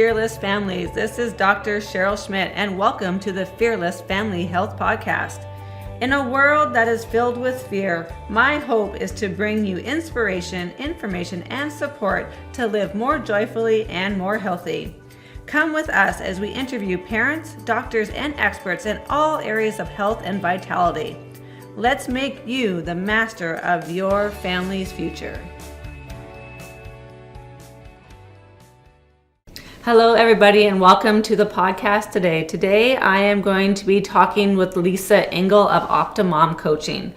Fearless Families. This is Dr. Cheryl Schmidt, and welcome to the Fearless Family Health Podcast. In a world that is filled with fear, my hope is to bring you inspiration, information, and support to live more joyfully and more healthy. Come with us as we interview parents, doctors, and experts in all areas of health and vitality. Let's make you the master of your family's future. Hello, everybody, and welcome to the podcast today. Today, I am going to be talking with Lisa Engle of Optimom Coaching.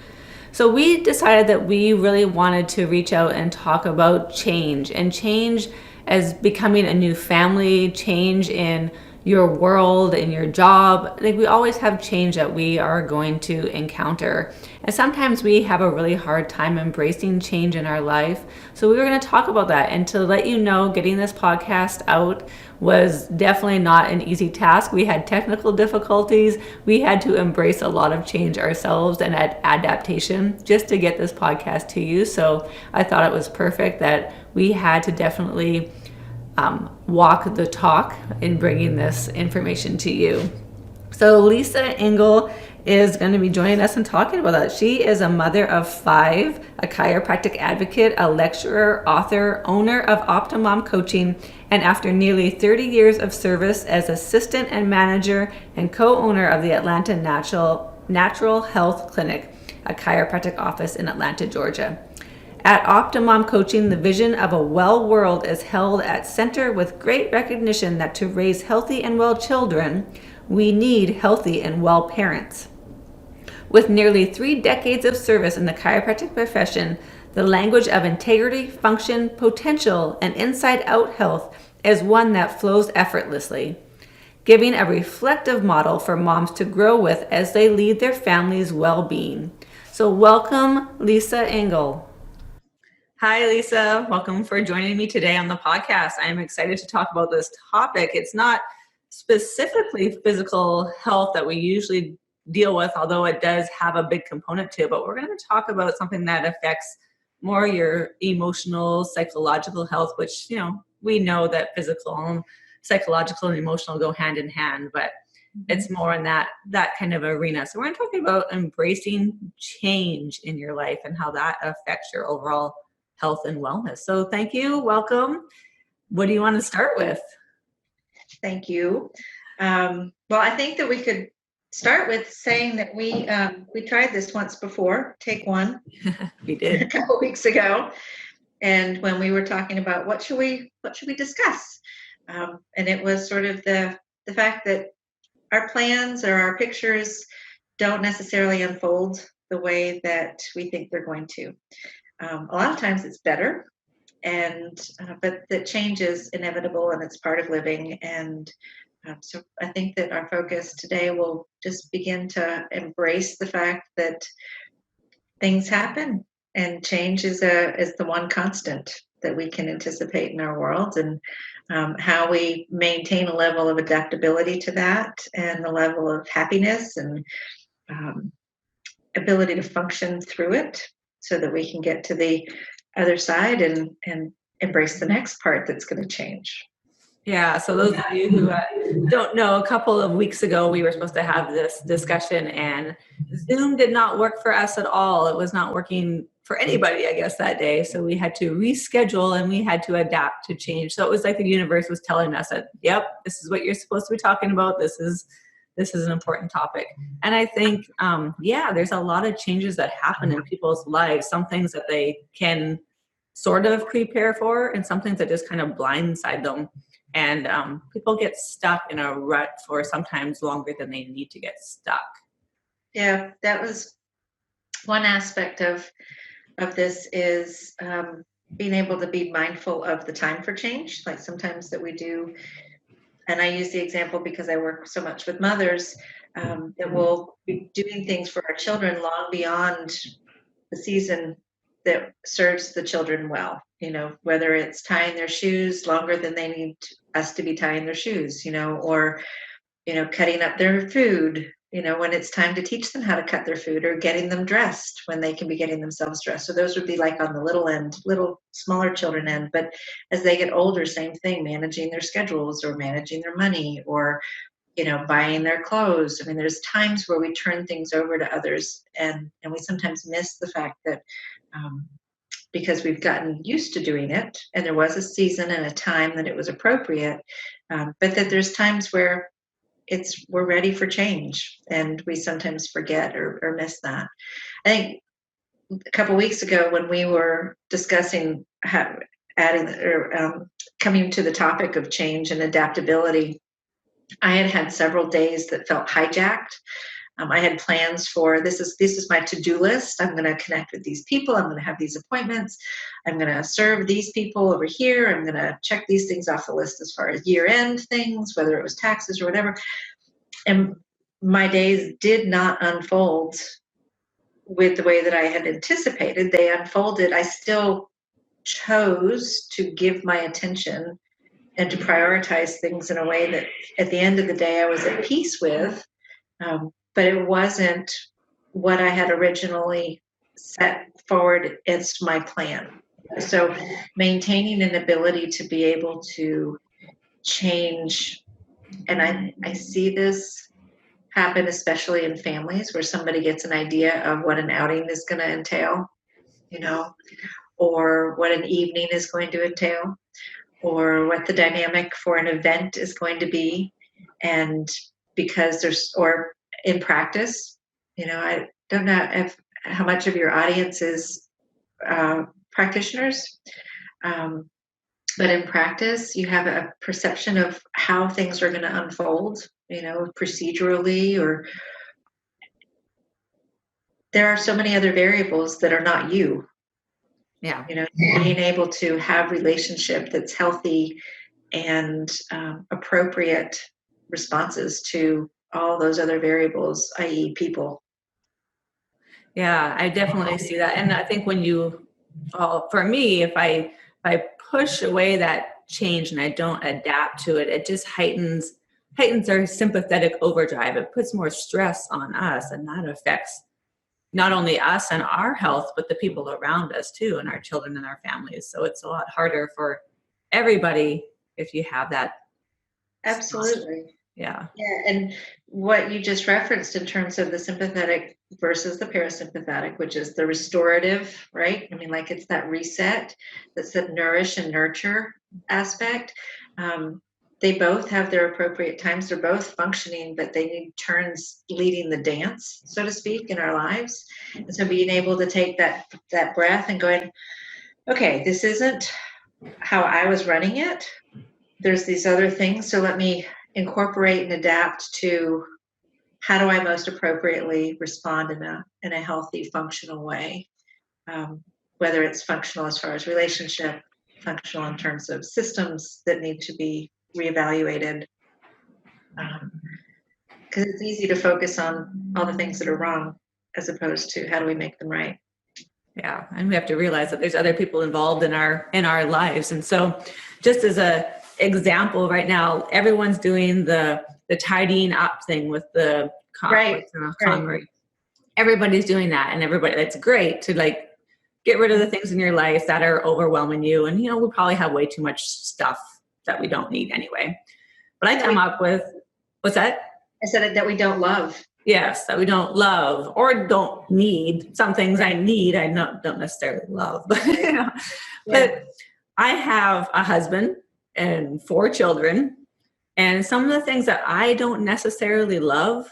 So we decided that we really wanted to reach out and talk about change, and change as becoming a new family, change in your world, in your job. Like, we always have change that we are going to encounter. And sometimes we have a really hard time embracing change in our life. So we were going to talk about that. And to let you know, getting this podcast out was definitely not an easy task. We had technical difficulties. We had to embrace a lot of change ourselves and adaptation just to get this podcast to you. So I thought it was perfect that we had to definitely walk the talk in bringing this information to you. So Lisa Engle is going to be joining us and talking about that. She is a mother of 5, a chiropractic advocate, a lecturer, author, owner of Optimom Coaching, and after nearly 30 years of service as assistant and manager and co-owner of the Atlanta Natural Health Clinic, a chiropractic office in Atlanta, Georgia. At Optimom Coaching, the vision of a well world is held at center with great recognition that to raise healthy and well children, we need healthy and well parents. With nearly 3 decades of service in the chiropractic profession, the language of integrity, function, potential, and inside-out health is one that flows effortlessly, giving a reflective model for moms to grow with as they lead their family's well-being. So welcome, Lisa Engle. Hi, Lisa. Welcome for joining me today on the podcast. I am excited to talk about this topic. It's not specifically physical health that we usually deal with, although it does have a big component to it, but we're going to talk about something that affects more your emotional, psychological health, which, we know that physical, psychological, and emotional go hand in hand, but it's more in that kind of arena. So we're going to talk about embracing change in your life and how that affects your overall health and wellness. So thank you. Welcome. What do you want to start with? Thank you. Well, I think that we could start with saying that we tried this once before, take one. We did a couple weeks ago, and when we were talking about what should we discuss, and it was sort of the fact that our plans or our pictures don't necessarily unfold the way that we think they're going to. A lot of times it's better, but the change is inevitable and it's part of living. And so I think that our focus today will just begin to embrace the fact that things happen and change is the one constant that we can anticipate in our world, and how we maintain a level of adaptability to that and the level of happiness and ability to function through it so that we can get to the other side and embrace the next part that's going to change. Yeah, so those of you who don't know, a couple of weeks ago, we were supposed to have this discussion, and Zoom did not work for us at all. It was not working for anybody, I guess, that day. So we had to reschedule and we had to adapt to change. So it was like the universe was telling us that, yep, this is what you're supposed to be talking about. This is an important topic. And I think, there's a lot of changes that happen in people's lives, some things that they can sort of prepare for and some things that just kind of blindside them. And people get stuck in a rut for sometimes longer than they need to get stuck. Yeah, that was one aspect of this is being able to be mindful of the time for change. Like sometimes that we do, and I use the example because I work so much with mothers, that we'll be doing things for our children long beyond the season that serves the children well, whether it's tying their shoes longer than they need us to be tying their shoes, or, cutting up their food, when it's time to teach them how to cut their food, or getting them dressed when they can be getting themselves dressed. So those would be like on the little end, little smaller children end. But as they get older, same thing, managing their schedules or managing their money, or buying their clothes. I mean, there's times where we turn things over to others, and we sometimes miss the fact that because we've gotten used to doing it, and there was a season and a time that it was appropriate, but that there's times where we're ready for change, and we sometimes forget or miss that. I think a couple weeks ago when we were discussing adding or coming to the topic of change and adaptability, I had several days that felt hijacked. I had plans for this is my to-do list. I'm going to connect with these people. I'm going to have these appointments. I'm going to serve these people over here. I'm going to check these things off the list as far as year-end things, whether it was taxes or whatever. And my days did not unfold with the way that I had anticipated. They unfolded. I still chose to give my attention and to prioritize things in a way that at the end of the day I was at peace with. But it wasn't what I had originally set forward as my plan. So maintaining an ability to be able to change, and I see this happen especially in families where somebody gets an idea of what an outing is going to entail, or what an evening is going to entail, or what the dynamic for an event is going to be. And because or in practice, I don't know how much of your audience is practitioners, but in practice, you have a perception of how things are going to unfold, procedurally, or there are so many other variables that are not you. Yeah. Being able to have relationship that's healthy and appropriate responses to all those other variables, i.e. people. Yeah, I definitely see that. And I think for me, if I push away that change and I don't adapt to it, it just heightens our sympathetic overdrive. It puts more stress on us, and that affects not only us and our health, but the people around us too, and our children and our families. So it's a lot harder for everybody if you have that. Absolutely. Yeah. Yeah, and what you just referenced in terms of the sympathetic versus the parasympathetic, which is the restorative, right? I mean, like it's that reset, that's the nourish and nurture aspect. They both have their appropriate times. They're both functioning, but they need turns leading the dance, so to speak, in our lives. And so being able to take that breath and going, okay, this isn't how I was running it. There's these other things. So let me incorporate and adapt to how do I most appropriately respond in a healthy, functional way. Whether it's functional as far as relationship, functional in terms of systems that need to be reevaluated. Because it's easy to focus on all the things that are wrong as opposed to how do we make them right. Yeah, and we have to realize that there's other people involved in our lives. And so just as a example, right now everyone's doing the tidying up thing with the Right. Everybody's doing that, and that's great to like get rid of the things in your life that are overwhelming you. And we probably have way too much stuff that we don't need anyway. But I come up with, what's that? I said that we don't love. Yes, that we don't love or don't need. Some things I need, I don't necessarily love. But, but I have a husband and 4 children, and some of the things that I don't necessarily love,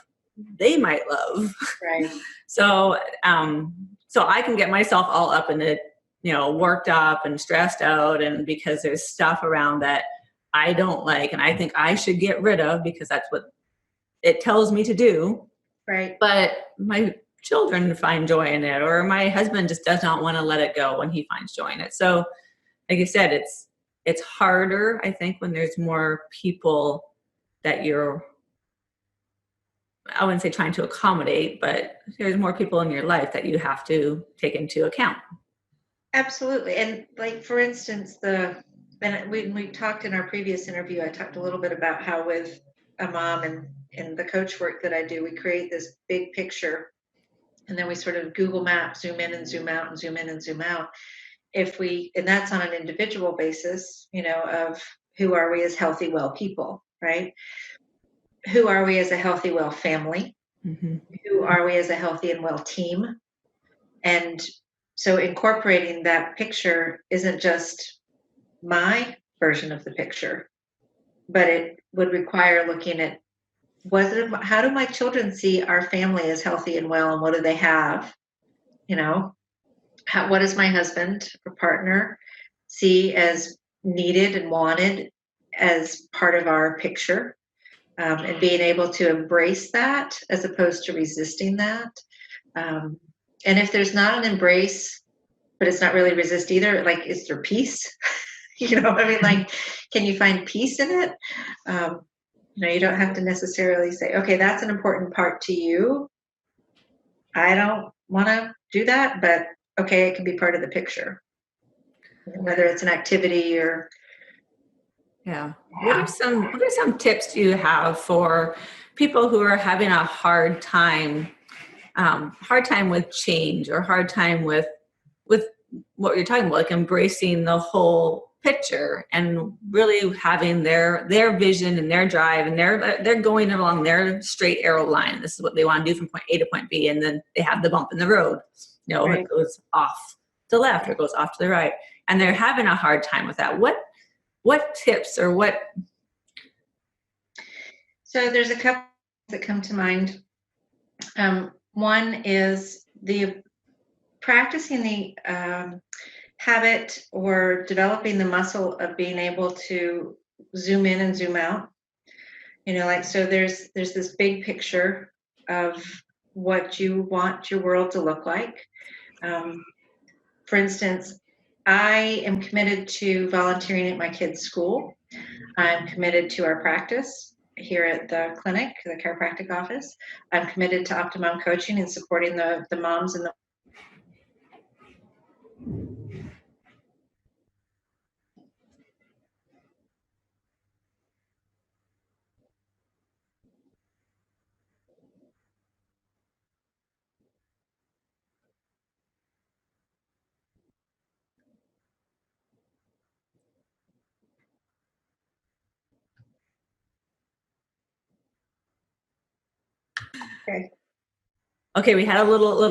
they might love. Right. So I can get myself all up in it, worked up and stressed out, and because there's stuff around that I don't like and I think I should get rid of because that's what it tells me to do. Right. But my children find joy in it, or my husband just does not want to let it go when he finds joy in it. So like I said, it's harder, I think, when there's more people that I wouldn't say trying to accommodate, but there's more people in your life that you have to take into account. Absolutely. And like, for instance, when we talked in our previous interview, I talked a little bit about how with a mom and in the coach work that I do, we create this big picture and then we sort of Google Map, zoom in and zoom out and zoom in and zoom out. And that's on an individual basis, of who are we as healthy, well people, right? Who are we as a healthy, well family? Mm-hmm. Who are we as a healthy and well team? And so incorporating that picture isn't just my version of the picture, but it would require looking at how do my children see our family as healthy and well, and what do they have? What does my husband or partner see as needed and wanted as part of our picture? And being able to embrace that as opposed to resisting that. And if there's not an embrace, but it's not really resist either, like, is there peace? Like, can you find peace in it? You don't have to necessarily say, okay, that's an important part to you. I don't want to do that, but okay, it can be part of the picture, whether it's an activity or. Yeah. What are some tips you have for people who are having a hard time with change, or hard time with what you're talking about, like embracing the whole picture and really having their vision and their drive, and they're going along their straight arrow line. This is what they want to do from point A to point B, and then they have the bump in the road. Right. It goes off to the left or it goes off to the right, and they're having a hard time with that. What tips or what? So there's a couple that come to mind. One is practicing the habit or developing the muscle of being able to zoom in and zoom out. So there's this big picture of what you want your world to look like. For instance, I am committed to volunteering at my kids' school. I'm committed to our practice here at the clinic, the chiropractic office. I'm committed to Optimum coaching and supporting the moms and the. Okay, we had a little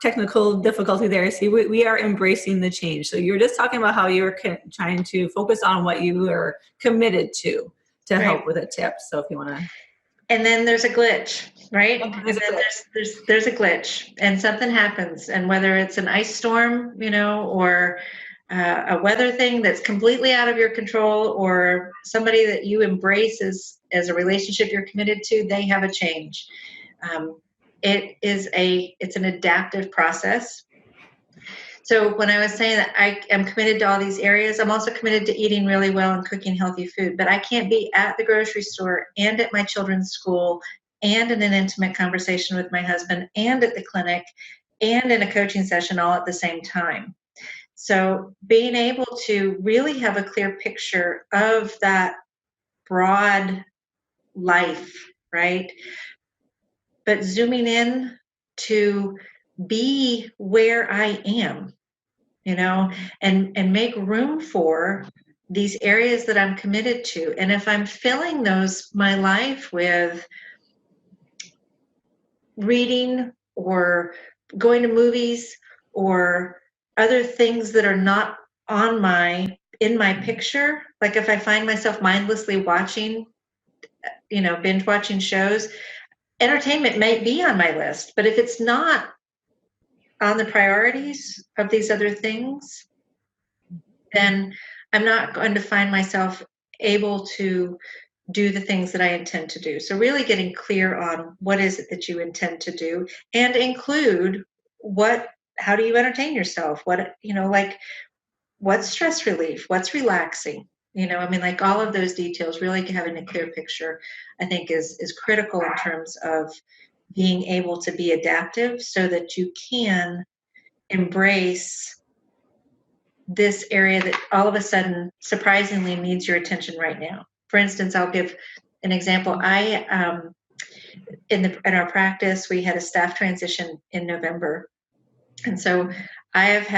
technical difficulty there. See, we are embracing the change. So you were just talking about how you were trying to focus on what you are committed to Right. help with a tip. So if you want to. And then there's a glitch, right? Okay, And then there's a glitch, and something happens, and whether it's an ice storm, or a weather thing that's completely out of your control, or somebody that you embrace as a relationship you're committed to, they have a change. It's an adaptive process. So when I was saying that I am committed to all these areas, I'm also committed to eating really well and cooking healthy food. But I can't be at the grocery store and at my children's school and in an intimate conversation with my husband and at the clinic and in a coaching session all at the same time. So being able to really have a clear picture of that broad life, right? But zooming in to be where I am, and make room for these areas that I'm committed to. And if I'm filling my life with reading or going to movies or other things that are not in my picture, like if I find myself mindlessly watching, binge watching shows, entertainment might be on my list, but if it's not on the priorities of these other things, then I'm not going to find myself able to do the things that I intend to do. So really getting clear on what is it that you intend to do, and include how do you entertain yourself? What's stress relief? What's relaxing? Like all of those details, really having a clear picture, I think is critical in terms of being able to be adaptive so that you can embrace this area that all of a sudden surprisingly needs your attention right now. For instance, I'll give an example. In our practice, we had a staff transition in November. And so I've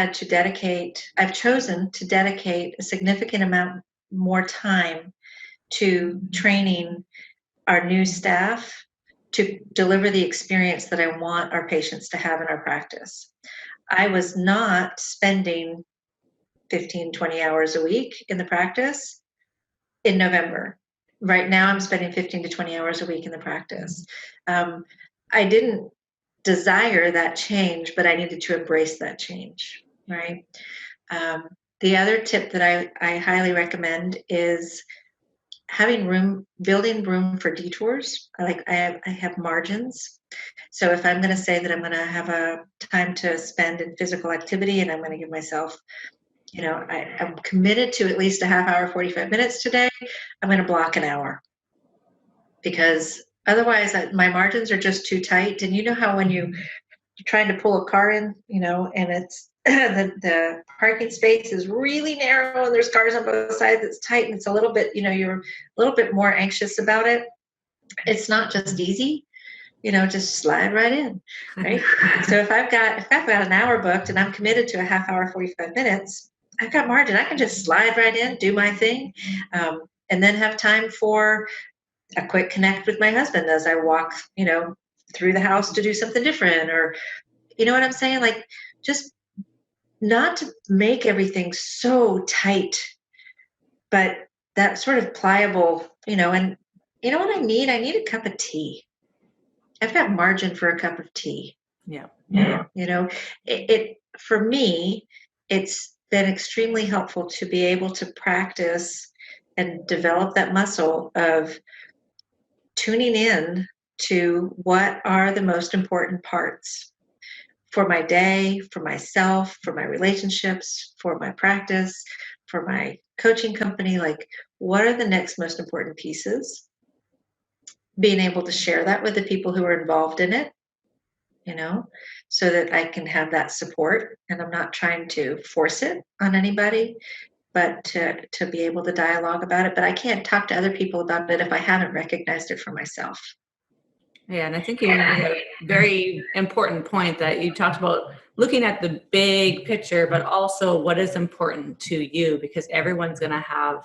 chosen to dedicate a significant amount more time to training our new staff to deliver the experience that I want our patients to have in our practice. I was not spending 15, 20 hours a week in the practice in November. Right now, I'm spending 15 to 20 hours a week in the practice. I didn't desire that change, but I needed to embrace that change, right? The other tip that I highly recommend is building room for detours. I have margins. So if I'm going to say that I'm going to have a time to spend in physical activity, and I'm going to give myself, I'm committed to at least a half hour, 45 minutes today, I'm going to block an hour, because otherwise my margins are just too tight. And you know how when you're trying to pull a car in, and it's the parking space is really narrow and there's cars on both sides, it's tight, and it's a little bit, you're a little bit more anxious about it. It's not just easy, just slide right in, right? So if I've got an hour booked and I'm committed to a half hour, 45 minutes, I've got margin. I can just slide right in, do my thing, and then have time for a quick connect with my husband as I walk, through the house to do something different, or, you know what I'm saying? Like, just not to make everything so tight, but that sort of pliable, and you know what I need? I need a cup of tea. I've got margin for a cup of tea. Yeah. It for me, it's been extremely helpful to be able to practice and develop that muscle of tuning in to what are the most important parts for my day, for myself, for my relationships, for my practice, for my coaching company. Like, what are the next most important pieces? Being able to share that with the people who are involved in it, so that I can have that support, and I'm not trying to force it on anybody, but to be able to dialogue about it. But I can't talk to other people about it if I haven't recognized it for myself. Yeah, and I think you made a very important point that you talked about looking at the big picture, but also what is important to you, because everyone's going to have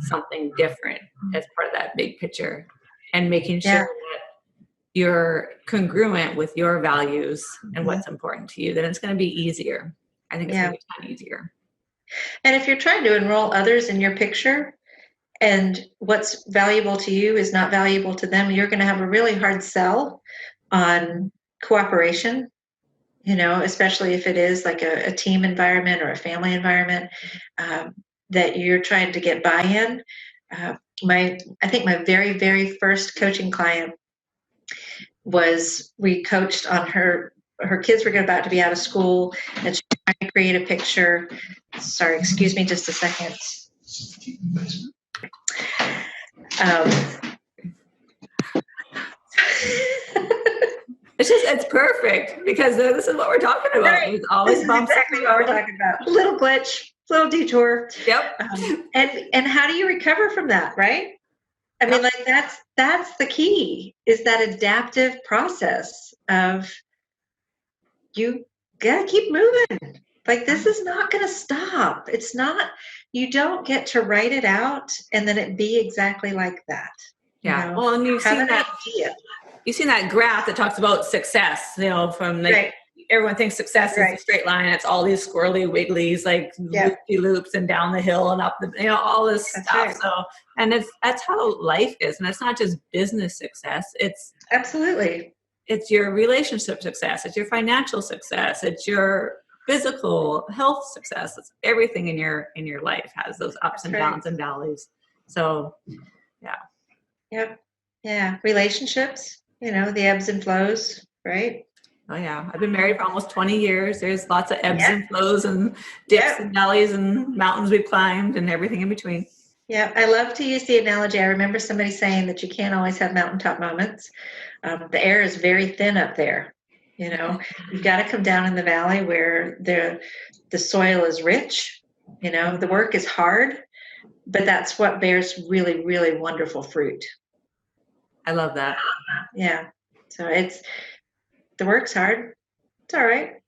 something different as part of that big picture, and making sure that you're congruent with your values and what's important to you. Then it's going to be easier. I think it's going to be a ton easier. And if you're trying to enroll others in your picture, and what's valuable to you is not valuable to them, you're going to have a really hard sell on cooperation, especially if it is like a team environment or a family environment, that you're trying to get buy-in. I think my very, very first coaching client we coached on her kids were about to be out of school, and she was trying to create a picture. Sorry, excuse me just a second. It's perfect, because this is what we're talking about. Right. There's always bumps. Exactly what we're talking about. Little glitch, little detour. Yep. And how do you recover from that, right? I mean, like, that's the key, is that adaptive process of, you gotta keep moving. Like, this is not going to stop. It's not, you don't get to write it out and then it be exactly like that. Yeah. Well, and you've seen that graph that talks about success, from like, everyone thinks success is a straight line. It's all these squirrely wigglies, like loopy loops and down the hill and up the, all this stuff. Right. So, and that's how life is. And it's not just business success. It's absolutely, it's your relationship success. It's your financial success. It's your physical health success. It's everything in your life has those ups and downs and valleys. So, yeah. Yep. Yeah. Relationships, the ebbs and flows, right? Oh yeah. I've been married for almost 20 years. There's lots of ebbs and flows and dips and valleys and mountains we've climbed and everything in between. Yeah. I love to use the analogy. I remember somebody saying that you can't always have mountaintop moments. The air is very thin up there. You've got to come down in the valley where the soil is rich. The work is hard, but that's what bears really, really wonderful fruit. I love that. Yeah. So the work's hard. It's all right.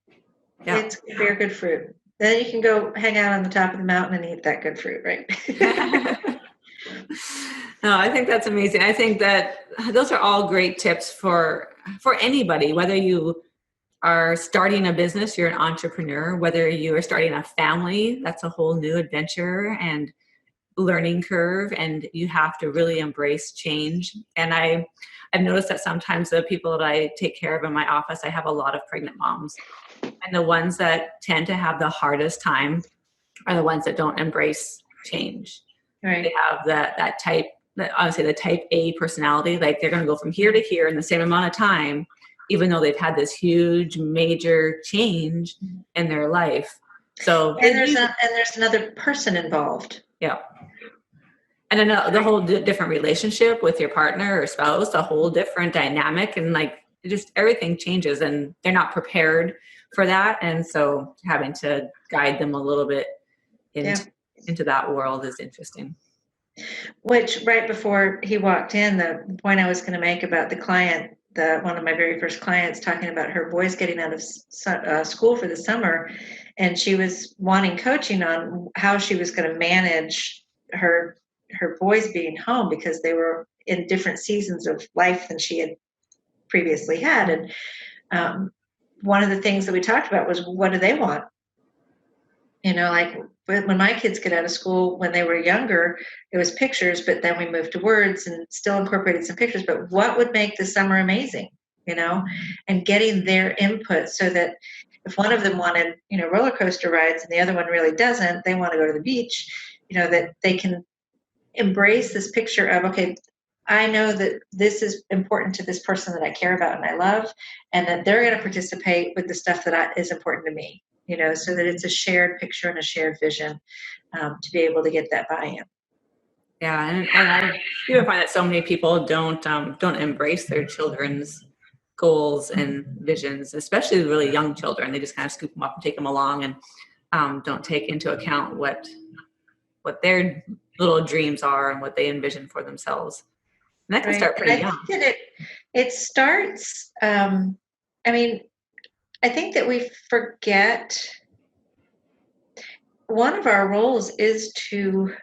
Yeah. It's bear good fruit. Then you can go hang out on the top of the mountain and eat that good fruit, right? No, I think that's amazing. I think that those are all great tips for anybody, whether you are starting a business, you're an entrepreneur, whether you are starting a family, that's a whole new adventure and learning curve, and you have to really embrace change. And I've noticed that sometimes the people that I take care of in my office, I have a lot of pregnant moms, and the ones that tend to have the hardest time are the ones that don't embrace change. They Right. have that type, honestly, the type A personality. Like they're going to go from here to here in the same amount of time, even though they've had this huge, major change in their life. So And there's another person involved. yeah. And then the whole different relationship with your partner or spouse, a whole different dynamic, and like just everything changes, and they're not prepared for that. And so having to guide them a little bit Yeah. into that world is interesting. Which right before he walked in, the point I was going to make about the client, one of my very first clients, talking about her boys getting out of school for the summer, and she was wanting coaching on how she was going to manage her boys being home because they were in different seasons of life than she had previously had. And one of the things that we talked about was, what do they want? Like when my kids get out of school, when they were younger, it was pictures, but then we moved to words and still incorporated some pictures. But what would make the summer amazing, and getting their input so that if one of them wanted, roller coaster rides and the other one really doesn't, they want to go to the beach, that they can embrace this picture of, okay, I know that this is important to this person that I care about and I love, and that they're going to participate with the stuff that is important to me, so that it's a shared picture and a shared vision, to be able to get that buy-in. Yeah, and I even find that so many people don't embrace their children's goals and visions, especially really young children. They just kind of scoop them up and take them along, and don't take into account what their little dreams are and what they envision for themselves. And that can Right. start And pretty I young. think that it starts, I mean, I think that we forget one of our roles is to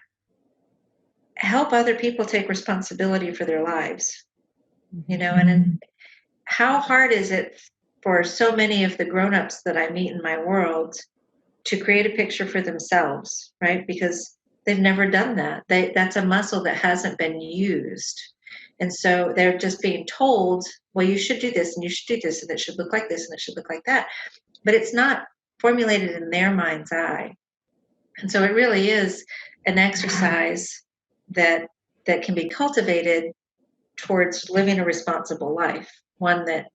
help other people take responsibility for their lives, and how hard is it for so many of the grown-ups that I meet in my world to create a picture for themselves, right? Because they've never done that. That's a muscle that hasn't been used. And so they're just being told, well, you should do this and you should do this and it should look like this and it should look like that. But it's not formulated in their mind's eye. And so it really is an exercise that can be cultivated towards living a responsible life, one that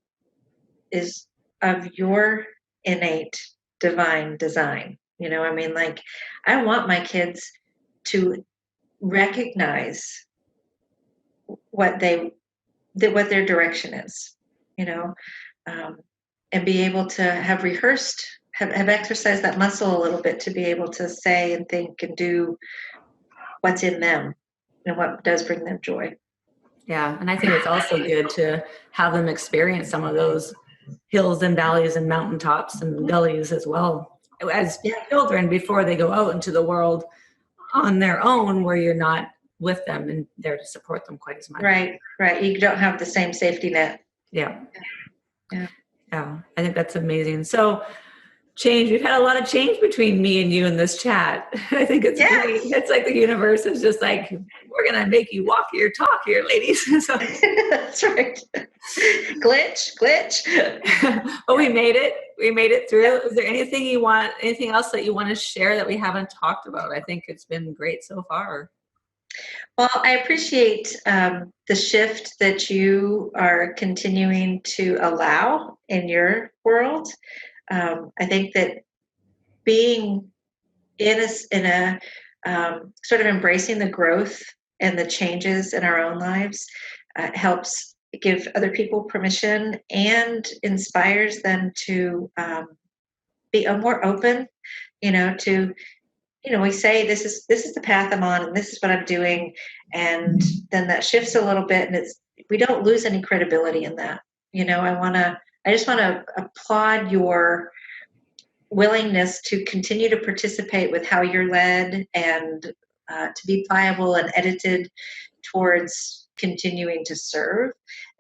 is of your innate divine design. Like I want my kids to recognize what their direction is, and be able to have rehearsed, have exercised that muscle a little bit to be able to say and think and do what's in them and what does bring them joy. Yeah, and I think it's also good to have them experience some of those hills and valleys and mountaintops and gullies as well as children before they go out into the world on their own, where you're not with them and there to support them quite as much. Right. You don't have the same safety net. Yeah. Yeah. I think that's amazing. So change, we've had a lot of change between me and you in this chat. I think it's great. It's like the universe is just like, we're going to make you walk your talk here, ladies. So, that's right. Glitch. But we made it through. Is there anything else that you want to share that we haven't talked about? I think it's been great so far. Well, I appreciate the shift that you are continuing to allow in your world. I think that being in a sort of embracing the growth and the changes in our own lives helps give other people permission and inspires them to be more open, to we say this is the path I'm on and this is what I'm doing, and then that shifts a little bit and it's we don't lose any credibility in that. I just want to applaud your willingness to continue to participate with how you're led, and to be pliable and edited towards continuing to serve.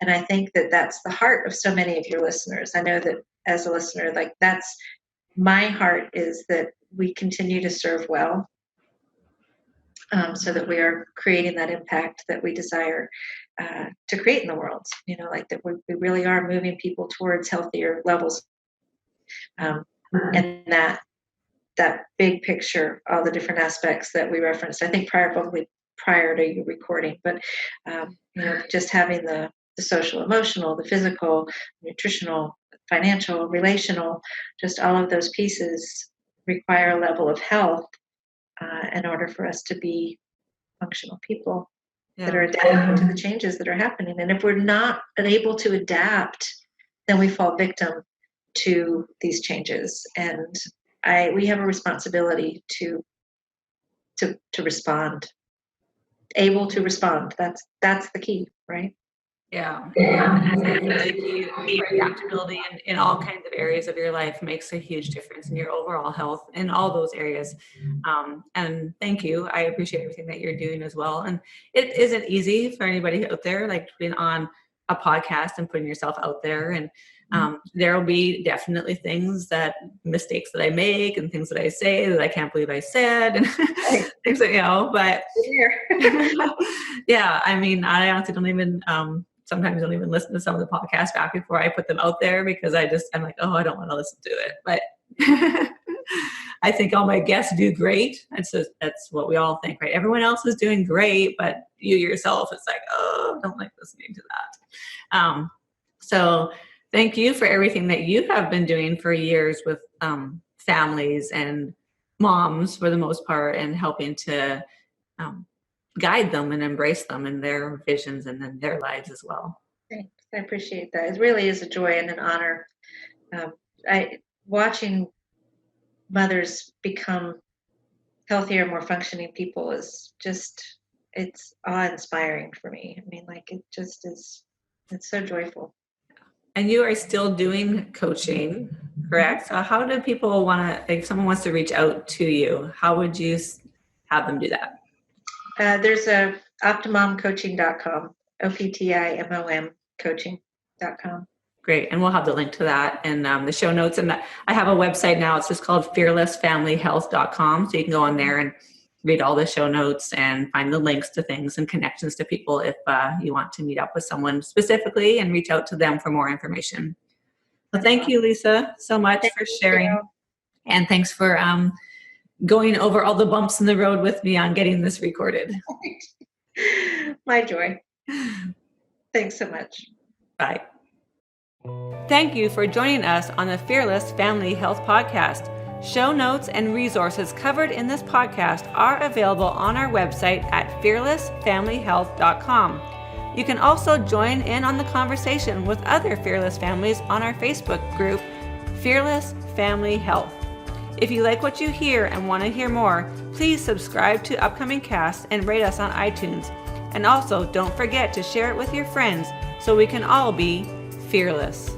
And I think that that's the heart of so many of your listeners. I know that as a listener, like, that's my heart, is that we continue to serve well, so that we are creating that impact that we desire to create in the world. Like that we really are moving people towards healthier levels, and that big picture, all the different aspects that we referenced. I think probably prior to you recording, but just having the social, emotional, the physical, nutritional, financial, relational, just all of those pieces require a level of health in order for us to be functional people that are adapting to the changes that are happening. And if we're not able to adapt, then we fall victim to these changes. And we have a responsibility to respond, able to respond. That's the key, right? Yeah. The key for adaptability in all kinds of areas of your life makes a huge difference in your overall health in all those areas. And thank you. I appreciate everything that you're doing as well. And it isn't easy for anybody out there, like being on a podcast and putting yourself out there. And there will be definitely mistakes that I make and things that I say that I can't believe I said, and things that, but yeah, I mean, I honestly don't even, sometimes don't even listen to some of the podcasts back before I put them out there, because I'm like, oh, I don't want to listen to it. But I think all my guests do great. That's what we all think, right? Everyone else is doing great, but you yourself, it's like, oh, I don't like listening to that. So thank you for everything that you have been doing for years with families and moms, for the most part, and helping to guide them and embrace them in their visions and in their lives as well. Thanks. I appreciate that. It really is a joy and an honor. Watching mothers become healthier, more functioning people is just, it's awe-inspiring for me. I mean, like, it just is, it's so joyful. And you are still doing coaching, correct? So how do people if someone wants to reach out to you, how would you have them do that? There's a optimumcoaching.com, OPTIMOM coaching.com. Great. And we'll have the link to that in the show notes. And I have a website now. It's just called fearlessfamilyhealth.com. So you can go on there and read all the show notes and find the links to things and connections to people if you want to meet up with someone specifically and reach out to them for more information. So thank you, Lisa, so much for sharing. And thanks for going over all the bumps in the road with me on getting this recorded. My joy. Thanks so much. Bye. Thank you for joining us on the Fearless Family Health Podcast. Show notes and resources covered in this podcast are available on our website at fearlessfamilyhealth.com. You can also join in on the conversation with other fearless families on our Facebook group, Fearless Family Health. If you like what you hear and want to hear more, please subscribe to upcoming casts and rate us on iTunes. And also, don't forget to share it with your friends so we can all be fearless.